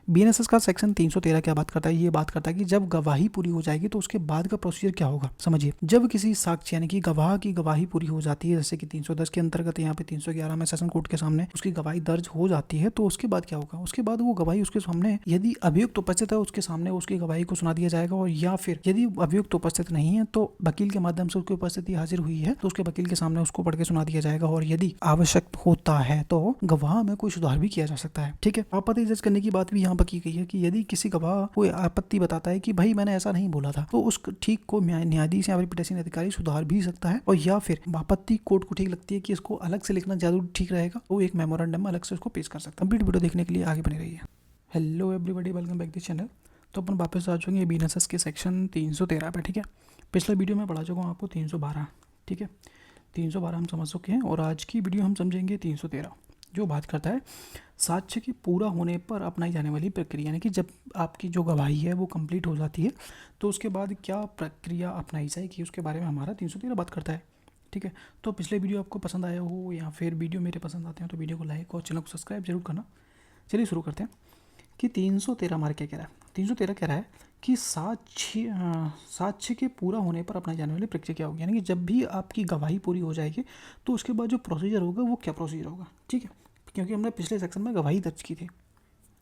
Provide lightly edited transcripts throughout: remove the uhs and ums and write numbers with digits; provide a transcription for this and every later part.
BNSS का section 313 क्या बात करता है? ये बात करता है कि जब गवाही पूरी हो जाएगी तो उसके बाद का प्रोसीजर क्या होगा। समझिए, जब किसी साक्ष्य यानी कि गवाह की गवाही पूरी हो जाती है, जैसे कि 310 के अंतर्गत यहाँ पे 311 में सेशन कोर्ट के सामने उसकी गवाही दर्ज हो जाती है, तो उसके बाद क्या होगा? उसके बाद वो गवाही उसके सामने, यदि अभियुक्त उपस्थित है उसके सामने उसकी गवाही को सुना दिया जाएगा, और या फिर यदि अभियुक्त उपस्थित नहीं है तो वकील के माध्यम से उसकी उपस्थिति हाजिर हुई है तो उसके वकील के सामने उसको पढ़ के सुना दिया जाएगा, और यदि आवश्यक होता है तो गवाह में कोई सुधार भी किया जा सकता है। ठीक है, आपत्ति दर्ज करने की बात भी यहाँ पर की गई है कि यदि किसी गवाह कोई आपत्ति बताता है कि भाई मैंने ऐसा नहीं बोला था, तो उस ठीक को न्यायाधीश या फिर पीठासीन अधिकारी सुधार भी सकता है, और या फिर आपत्ति कोर्ट को ठीक लगती है कि इसको अलग से लिखना जरूर ठीक रहेगा, वो एक मेमोरेंडम में अलग से उसको पेश कर सकता है। कंप्लीट वीडियो देखने के लिए आगे बने रहिए। Hello everybody, welcome back this channel. तो अपन वापस आ चुके हैं बीएनएसएस के सेक्शन 313 पे। ठीक है, पिछले वीडियो में पढ़ा चुका हूँ आपको 312। ठीक है, 312 हम समझ चुके हैं, और आज की वीडियो हम समझेंगे 313, जो बात करता है साक्ष्य के पूरा होने पर अपनाई जाने वाली प्रक्रिया, यानी कि जब आपकी जो गवाही है वो कंप्लीट हो जाती है तो उसके बाद क्या प्रक्रिया अपनाई जाएगी, उसके बारे में हमारा 313 बात करता है। ठीक है, तो पिछले वीडियो आपको पसंद आया हो या फिर वीडियो मेरे पसंद आते हैं तो वीडियो को लाइक और चैनल को सब्सक्राइब जरूर करना। चलिए शुरू करते हैं कि 313 हमारा क्या कह रहा है। 313 कह रहा है कि साक्ष्य के पूरा होने पर अपनाई जाने वाली प्रक्रिया क्या होगी, यानी कि जब भी आपकी गवाही पूरी हो जाएगी तो उसके बाद जो प्रोसीजर होगा वो क्या प्रोसीजर होगा। ठीक है, क्योंकि हमने पिछले सेक्शन में गवाही दर्ज की थी।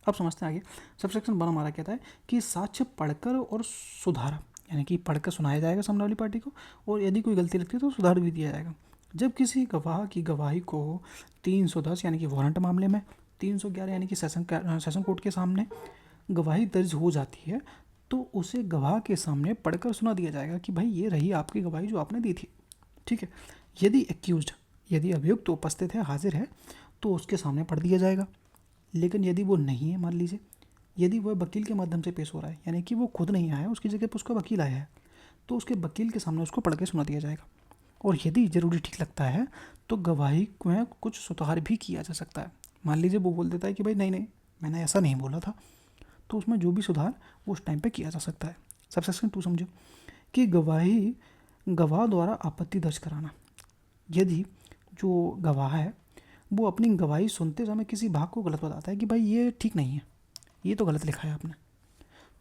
अब समझते हैं आगे। सब सेक्शन 1 हमारा कहता है कि साक्ष्य पढ़कर और सुधारा, यानी कि पढ़कर सुनाया जाएगा सामने वाली पार्टी को, और यदि कोई गलती लगती है तो सुधार भी दिया जाएगा। जब किसी गवाह की गवाही को 310 यानी कि वारंट मामले में, 311 यानी कि सेशन कोर्ट के सामने गवाही दर्ज हो जाती है तो उसे गवाह के सामने पढ़कर सुना दिया जाएगा कि भाई ये रही आपकी गवाही जो आपने दी थी। ठीक है, यदि एक्यूज्ड, यदि अभियुक्त उपस्थित है, हाजिर है, तो उसके सामने पढ़ दिया जाएगा। लेकिन यदि वो नहीं है, मान लीजिए यदि वह वकील के माध्यम से पेश हो रहा है, यानी कि वो खुद नहीं आया, उसकी जगह पर उसका वकील आया है, तो उसके वकील के सामने उसको पढ़ के सुना दिया जाएगा। और यदि ज़रूरी ठीक लगता है तो गवाही में कुछ सुधार भी किया जा सकता है। मान लीजिए वो बोल देता है कि भाई नहीं मैंने ऐसा नहीं बोला था, तो उसमें जो भी सुधार वो उस टाइम पे किया जा सकता है। सब सेक्शन 2 समझो कि गवाह द्वारा आपत्ति दर्ज कराना। यदि जो गवाह है वो अपनी गवाही सुनते समय किसी भाग को गलत बताता है कि भाई ये ठीक नहीं है, ये तो गलत लिखा है आपने,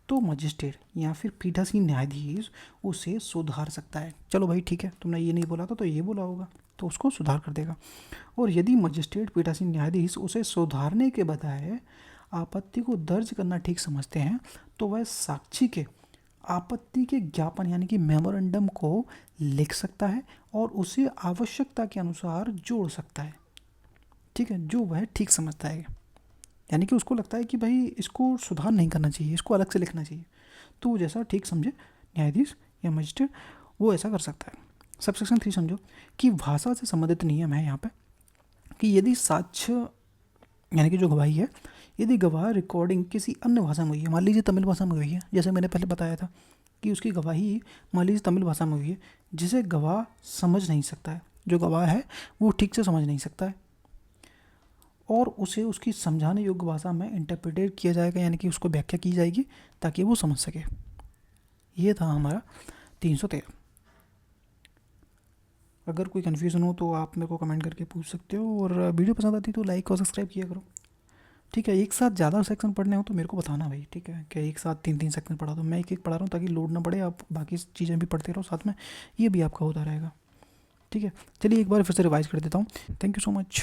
तो मजिस्ट्रेट या फिर पीठासीन न्यायाधीश उसे सुधार सकता है। चलो भाई ठीक है, तुमने ये नहीं बोला था तो ये बोला होगा, तो उसको सुधार कर देगा। और यदि मजिस्ट्रेट पीठासीन न्यायाधीश उसे सुधारने के बजाय आपत्ति को दर्ज करना ठीक समझते हैं तो वह साक्षी के आपत्ति के ज्ञापन यानी कि मेमोरेंडम को लिख सकता है और उसे आवश्यकता के अनुसार जोड़ सकता है। ठीक है, जो वह ठीक समझता है, यानी कि उसको लगता है कि भाई इसको सुधार नहीं करना चाहिए, इसको अलग से लिखना चाहिए, तो वो जैसा ठीक समझे न्यायाधीश या मजिस्ट्रेट वो ऐसा कर सकता है। सब सेक्शन 3 समझो कि भाषा से संबंधित नियम है यहाँ पे कि यदि साक्ष्य यानी कि जो गवाही है, यदि गवाह रिकॉर्डिंग किसी अन्य भाषा में हुई है, मान लीजिए तमिल भाषा में हुई है, जैसे मैंने पहले बताया था कि उसकी गवाही मान लीजिए तमिल भाषा में हुई है, जिसे गवाह समझ नहीं सकता है, जो गवाह है वो ठीक से समझ नहीं सकता है, और उसे उसकी समझाने योग्य भाषा में इंटरप्रिटेट किया जाएगा, यानी कि उसको व्याख्या की जाएगी ताकि वो समझ सके। ये था हमारा 313। अगर कोई कन्फ्यूज़न हो तो आप मेरे को कमेंट करके पूछ सकते हो, और वीडियो पसंद आती तो लाइक और सब्सक्राइब किया करो। ठीक है, एक साथ ज़्यादा सेक्शन पढ़ने हो तो मेरे को बताना भाई। ठीक है, क्या एक साथ 3-3 सेक्शन पढ़ा दो, मैं एक पढ़ा रहा हूँ ताकि लोड ना पड़े, आप बाकी चीज़ें भी पढ़ते रहो साथ में, ये भी आपका होता रहेगा। ठीक है, चलिए एक बार फिर से रिवाइज कर देता हूँ। Thank you so much.